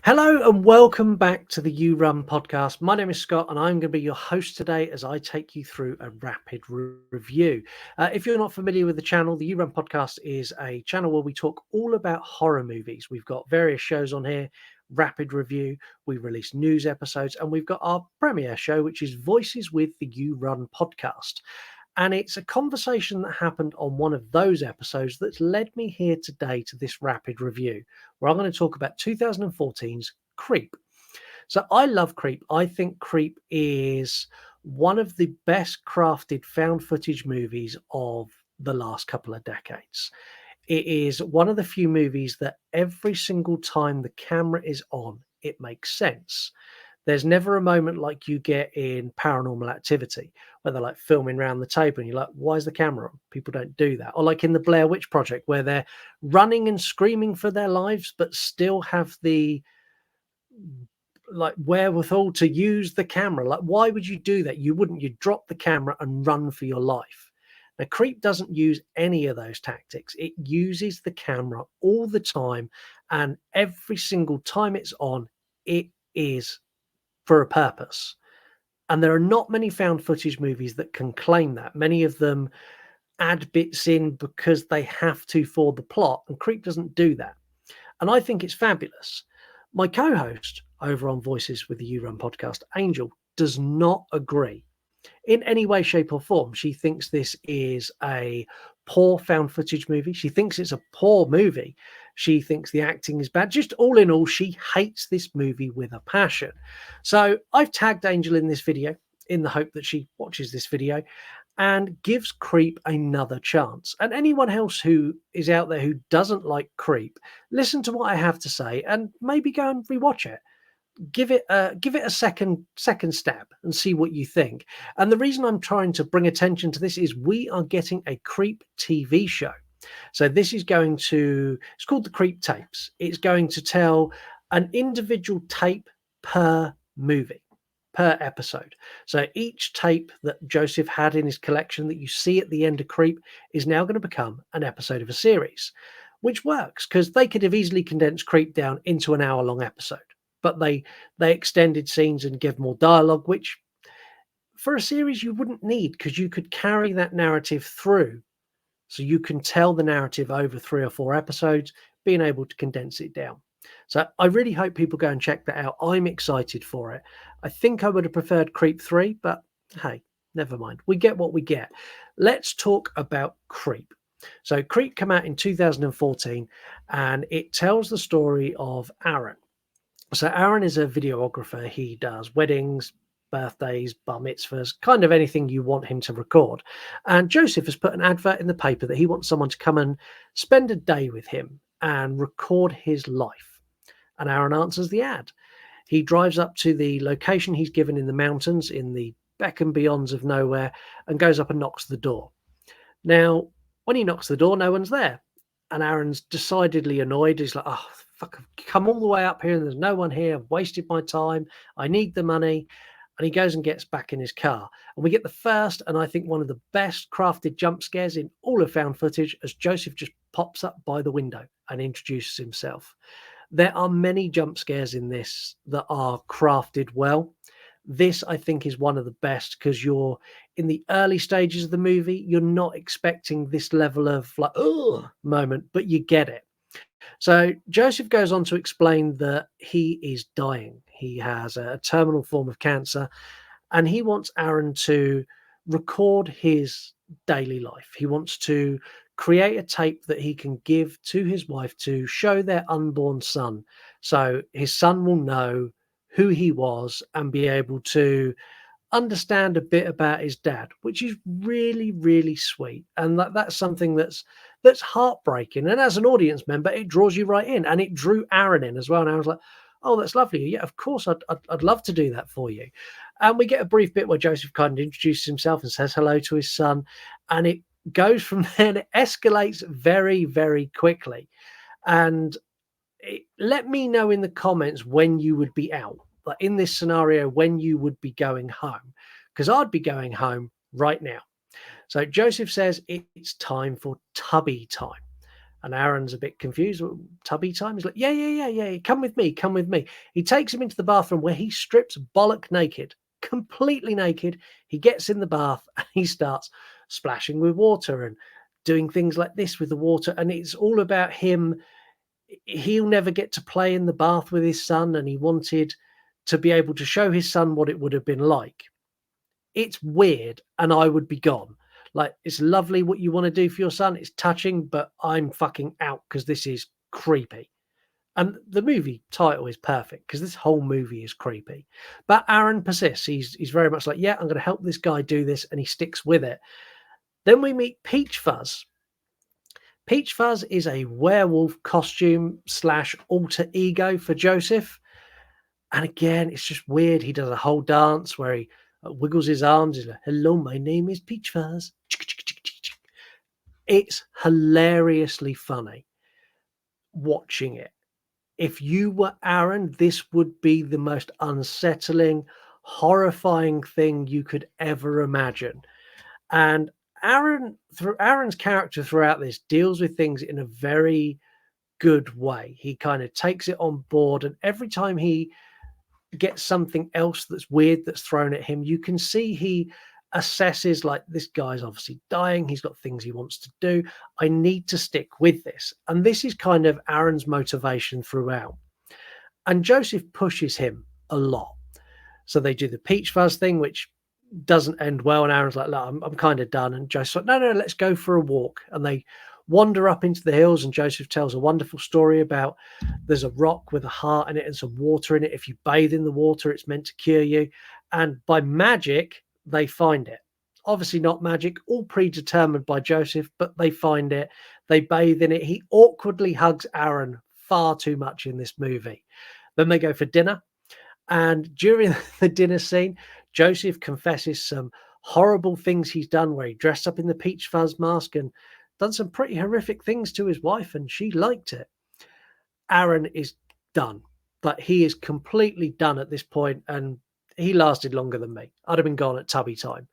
Hello and welcome back to the You Run podcast. My name is Scott and I'm going to be your host today as I take you through a rapid review. If you're not familiar with the channel, the You Run podcast is a channel where we talk all about horror movies. We've got various shows on here, rapid review, we release news episodes, and we've got our premiere show, which is Voices with the You Run podcast. And it's a conversation that happened on one of those episodes that's led me here today to this rapid review, where I'm going to talk about 2014's Creep. So I love Creep. I think Creep is one of the best crafted found footage movies of the last couple of decades. It is one of the few movies that every single time the camera is on, it makes sense. There's never a moment like you get in Paranormal Activity where they're like filming around the table and you're like, why is the camera on? People don't do that. Or like in the Blair Witch Project where they're running and screaming for their lives, but still have the like wherewithal to use the camera. Like, why would you do that? You wouldn't. You'd drop the camera and run for your life. Now, Creep doesn't use any of those tactics. It uses the camera all the time, and every single time it's on, it is for a purpose. And there are not many found footage movies that can claim that. Many of them add bits in because they have to for the plot, and Creep doesn't do that. And I think it's fabulous. My co host over on Voices with the You Run podcast, Angel, does not agree in any way, shape, or form. She thinks this is a poor found footage movie. She thinks it's a poor movie. She thinks the acting is bad. Just all in all, she hates this movie with a passion. So I've tagged Angel in this video in the hope that she watches this video and gives Creep another chance. And anyone else who is out there who doesn't like Creep, listen to what I have to say and maybe go and rewatch it. Give it a second stab and see what you think. And the reason I'm trying to bring attention to this is we are getting a Creep TV show. So this is going to, it's called the Creep Tapes. It's going to tell an individual tape per movie, per episode. So each tape that Joseph had in his collection that you see at the end of Creep is now going to become an episode of a series, which works because they could have easily condensed Creep down into an hour-long episode. But they extended scenes and give more dialogue, which for a series you wouldn't need because you could carry that narrative through. So you can tell the narrative over 3 or 4 episodes, being able to condense it down. So I really hope people go and check that out. I'm excited for it. I think I would have preferred Creep 3, but hey, never mind. We get what we get. Let's talk about Creep. So Creep came out in 2014 and it tells the story of Aaron. So Aaron is a videographer. He does weddings, birthdays, bar mitzvahs, kind of anything you want him to record. And Joseph has put an advert in the paper that he wants someone to come and spend a day with him and record his life. And Aaron answers the ad. He drives up to the location he's given in the mountains, in the beck and beyonds of nowhere, and goes up and knocks the door. Now, when he knocks the door, no one's there. And Aaron's decidedly annoyed. He's like, oh, fuck, I've come all the way up here and there's no one here. I've wasted my time. I need the money. And he goes and gets back in his car. And we get the first, and I think one of the best crafted jump scares in all of found footage as Joseph just pops up by the window and introduces himself. There are many jump scares in this that are crafted well. This, I think, is one of the best because you're in the early stages of the movie. You're not expecting this level of like, oh, moment, but you get it. So Joseph goes on to explain that he is dying. He has a terminal form of cancer, and he wants Aaron to record his daily life. He wants to create a tape that he can give to his wife to show their unborn son. So his son will know who he was and be able to understand a bit about his dad, which is really, really sweet. And that's something that's heartbreaking. And as an audience member, it draws you right in. And it drew Aaron in as well. And I was like, oh, that's lovely. Yeah, of course, I'd love to do that for you. And we get a brief bit where Joseph kind of introduces himself and says hello to his son. And it goes from there and it escalates very, very quickly. And let me know in the comments when you would be out, like in this scenario, when you would be going home, because I'd be going home right now. So Joseph says it's time for tubby time. And Aaron's a bit confused. "Well, tubby time?" He's like, yeah, yeah, yeah, yeah. Come with me. Come with me. He takes him into the bathroom where he strips bollock naked, completely naked. He gets in the bath and he starts splashing with water and doing things like this with the water. And it's all about him. He'll never get to play in the bath with his son, and he wanted to be able to show his son what it would have been like. It's weird, and I would be gone. Like, it's lovely what you want to do for your son. It's touching, but I'm fucking out because this is creepy. And the movie title is perfect because this whole movie is creepy. But Aaron persists. He's very much like, yeah, I'm going to help this guy do this, and he sticks with it. Then we meet Peach Fuzz. Peach Fuzz is a werewolf costume slash alter ego for Joseph. And again, it's just weird. He does a whole dance where he wiggles his arms. He's like, hello, my name is Peach Fuzz. It's hilariously funny watching it. If you were Aaron, this would be the most unsettling, horrifying thing you could ever imagine. And Aaron's character throughout this deals with things in a very good way. He kind of takes it on board, and every time he gets something else that's weird that's thrown at him, you can see he assesses, like, this guy's obviously dying. He's got things he wants to do. I need to stick with this. And this is kind of Aaron's motivation throughout. And Joseph pushes him a lot. So they do the Peach Fuzz thing, which doesn't end well. And Aaron's like, look, I'm kind of done. And Joseph's like, no, let's go for a walk. And they wander up into the hills, and Joseph tells a wonderful story about there's a rock with a heart in it and some water in it. If you bathe in the water, it's meant to cure you. And by magic, they find it. Obviously not magic, all predetermined by Joseph, but they find it. They bathe in it. He awkwardly hugs Aaron far too much in this movie. Then they go for dinner. And during the dinner scene, Joseph confesses some horrible things he's done, where he dressed up in the Peach Fuzz mask and done some pretty horrific things to his wife, and she liked it. Aaron is done, but he is completely done at this point, and he lasted longer than me. I'd have been gone at tubby time.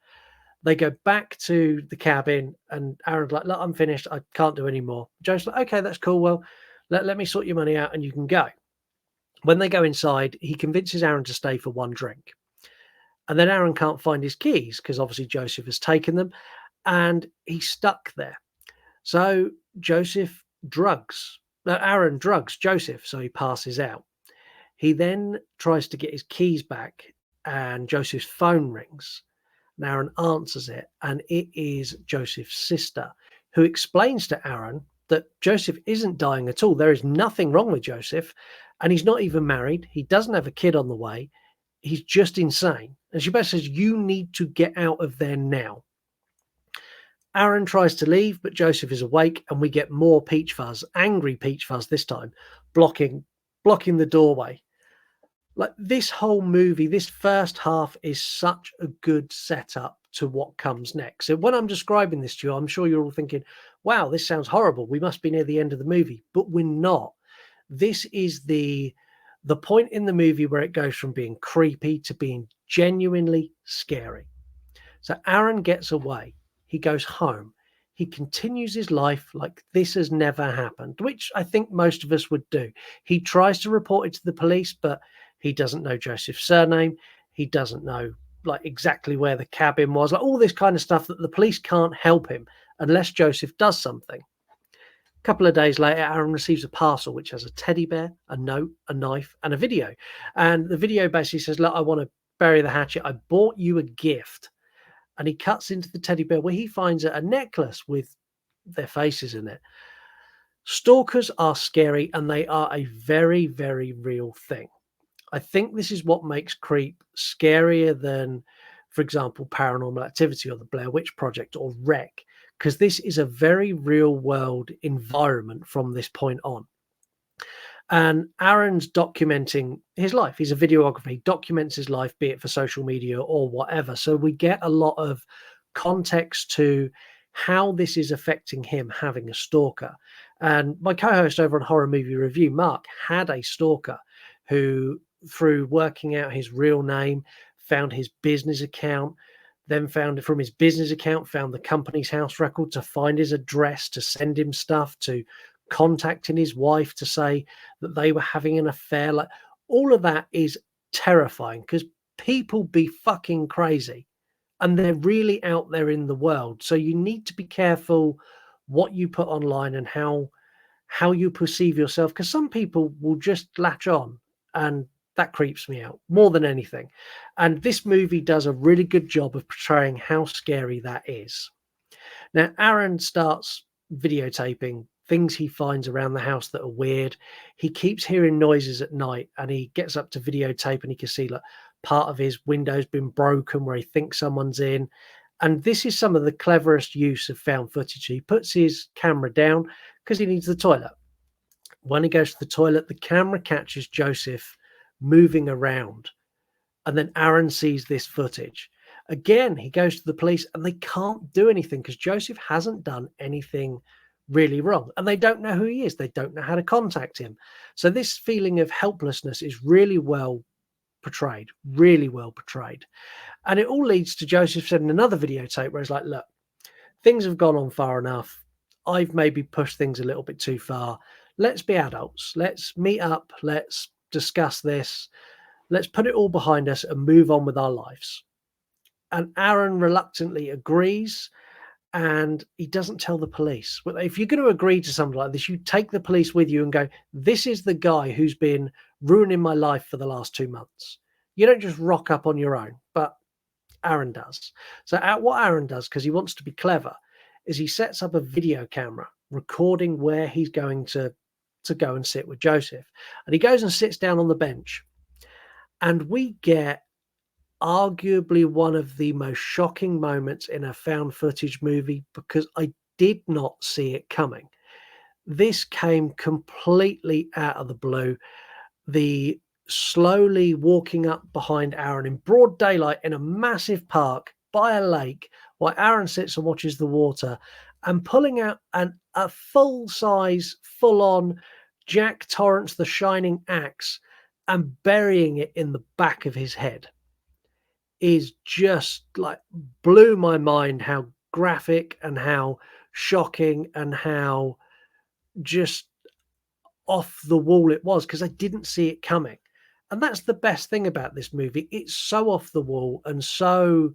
They go back to the cabin, and Aaron's like, look, I'm finished. I can't do any more. Joe's like, okay, that's cool. Well, let me sort your money out and you can go. When they go inside, he convinces Aaron to stay for one drink. And then Aaron can't find his keys because obviously Joseph has taken them, and he's stuck there. So Aaron drugs Joseph, so he passes out. He then tries to get his keys back, and Joseph's phone rings. And Aaron answers it, and it is Joseph's sister, who explains to Aaron that Joseph isn't dying at all. There is nothing wrong with Joseph, and he's not even married. He doesn't have a kid on the way. He's just insane. And she basically says, you need to get out of there now. Aaron tries to leave, but Joseph is awake, and we get more Peach Fuzz, angry Peach Fuzz this time, blocking the doorway. Like, this whole movie, this first half is such a good setup to what comes next. So when I'm describing this to you, I'm sure you're all thinking, wow, this sounds horrible. We must be near the end of the movie, but we're not. This is the point in the movie where it goes from being creepy to being genuinely scary. So Aaron gets away. He goes home. He continues his life like this has never happened, which I think most of us would do. He tries to report it to the police, but he doesn't know Joseph's surname. He doesn't know, like, exactly where the cabin was, like all this kind of stuff that the police can't help him unless Joseph does something. A couple of days later, Aaron receives a parcel which has a teddy bear, a note, a knife, and a video. And the video basically says, look, I want to bury the hatchet. I bought you a gift. And he cuts into the teddy bear where he finds a necklace with their faces in it. Stalkers are scary, and they are a very, very real thing. I think this is what makes Creep scarier than, for example, Paranormal Activity or the Blair Witch Project or REC, because this is a very real world environment from this point on. And Aaron's documenting his life. He's a videographer. He documents his life, be it for social media or whatever. So we get a lot of context to how this is affecting him having a stalker. And my co-host over on Horror Movie Review, Mark, had a stalker who, through working out his real name, found his business account, then found from his business account, found the company's house record to find his address, to send him stuff, to contacting his wife to say that they were having an affair. Like, all of that is terrifying because people be fucking crazy and they're really out there in the world. So you need to be careful what you put online and how you perceive yourself, because some people will just latch on, and that creeps me out more than anything. And this movie does a really good job of portraying how scary that is. Now, Aaron starts videotaping things he finds around the house that are weird. He keeps hearing noises at night and he gets up to videotape and he can see like part of his window's been broken where he thinks someone's in. And this is some of the cleverest use of found footage. He puts his camera down because he needs the toilet. When he goes to the toilet, the camera catches Joseph moving around. And then Aaron sees this footage. Again, he goes to the police and they can't do anything because Joseph hasn't done anything really wrong. And they don't know who he is. They don't know how to contact him. So this feeling of helplessness is really well portrayed, really well portrayed. And it all leads to Joseph sending another videotape where he's like, look, things have gone on far enough. I've maybe pushed things a little bit too far. Let's be adults. Let's meet up. Let's discuss this. Let's put it all behind us and move on with our lives. And Aaron reluctantly agrees, and he doesn't tell the police. But if you're going to agree to something like this, you take the police with you and go, this is the guy who's been ruining my life for the last 2 months. You don't just rock up on your own, but Aaron does. So what Aaron does, because he wants to be clever, is he sets up a video camera recording where he's going to go and sit with Joseph. And he goes and sits down on the bench. And we get arguably one of the most shocking moments in a found footage movie because I did not see it coming. This came completely out of the blue. The slowly walking up behind Aaron in broad daylight in a massive park by a lake while Aaron sits and watches the water and pulling out a full-size, full-on Jack Torrance the Shining axe and burying it in the back of his head is just like blew my mind how graphic and how shocking and how just off the wall it was because I didn't see it coming. And that's the best thing about this movie. It's so off the wall and so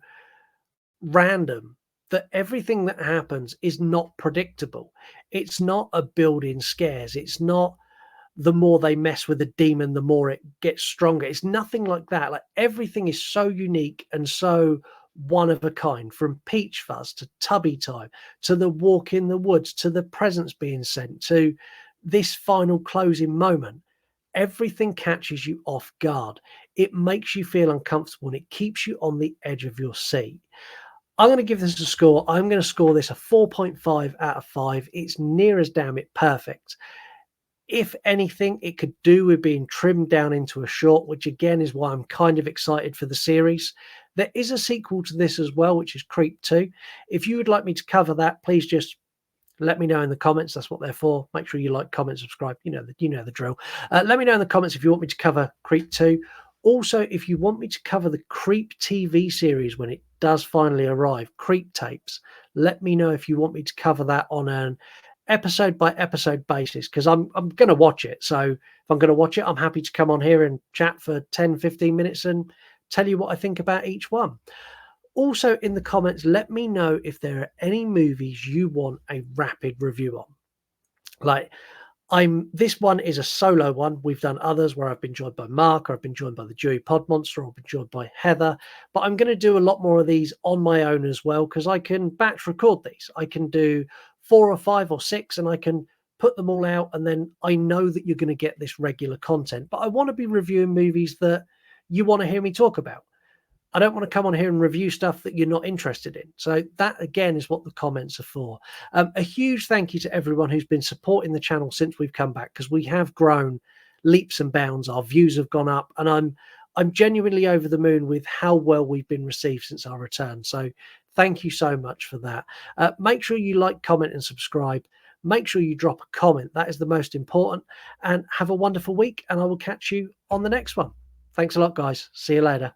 random that everything that happens is not predictable. It's not a build-in scares. It's not the more they mess with the demon, the more it gets stronger. It's nothing like that. Like everything is so unique and so one of a kind, from Peach Fuzz to Tubby Time to the walk in the woods to the presents being sent to this final closing moment. Everything catches you off guard. It makes you feel uncomfortable and it keeps you on the edge of your seat. I'm going to give this a score. I'm going to score this a 4.5 out of 5. It's near as damn it perfect. If anything, it could do with being trimmed down into a short, which again is why I'm kind of excited for the series. There is a sequel to this as well, which is Creep 2. If you would like me to cover that, please just let me know in the comments. That's what they're for. Make sure you like, comment, subscribe. You know the drill. Let me know in the comments if you want me to cover Creep 2. Also, if you want me to cover the Creep TV series when it does finally arrive, Creep Tapes, let me know if you want me to cover that on an episode by episode basis, because I'm going to watch it. So if I'm going to watch it, I'm happy to come on here and chat for 10-15 minutes and tell you what I think about each one. Also in the comments, let me know if there are any movies you want a rapid review on. Like this one is a solo one. We've done others where I've been joined by Mark, or I've been joined by the Dewey Pod Monster, or I've been joined by Heather. But I'm going to do a lot more of these on my own as well, because I can batch record these. I can do 4 or 5 or 6 and I can put them all out, and then I know that you're going to get this regular content. But I want to be reviewing movies that you want to hear me talk about. I don't want to come on here and review stuff that you're not interested in. So that, again, is what the comments are for. A huge thank you to everyone who's been supporting the channel since we've come back, because we have grown leaps and bounds. Our views have gone up, and I'm genuinely over the moon with how well we've been received since our return. So thank you so much for that. Make sure you like, comment, and subscribe. Make sure you drop a comment. That is the most important. And have a wonderful week, and I will catch you on the next one. Thanks a lot, guys. See you later.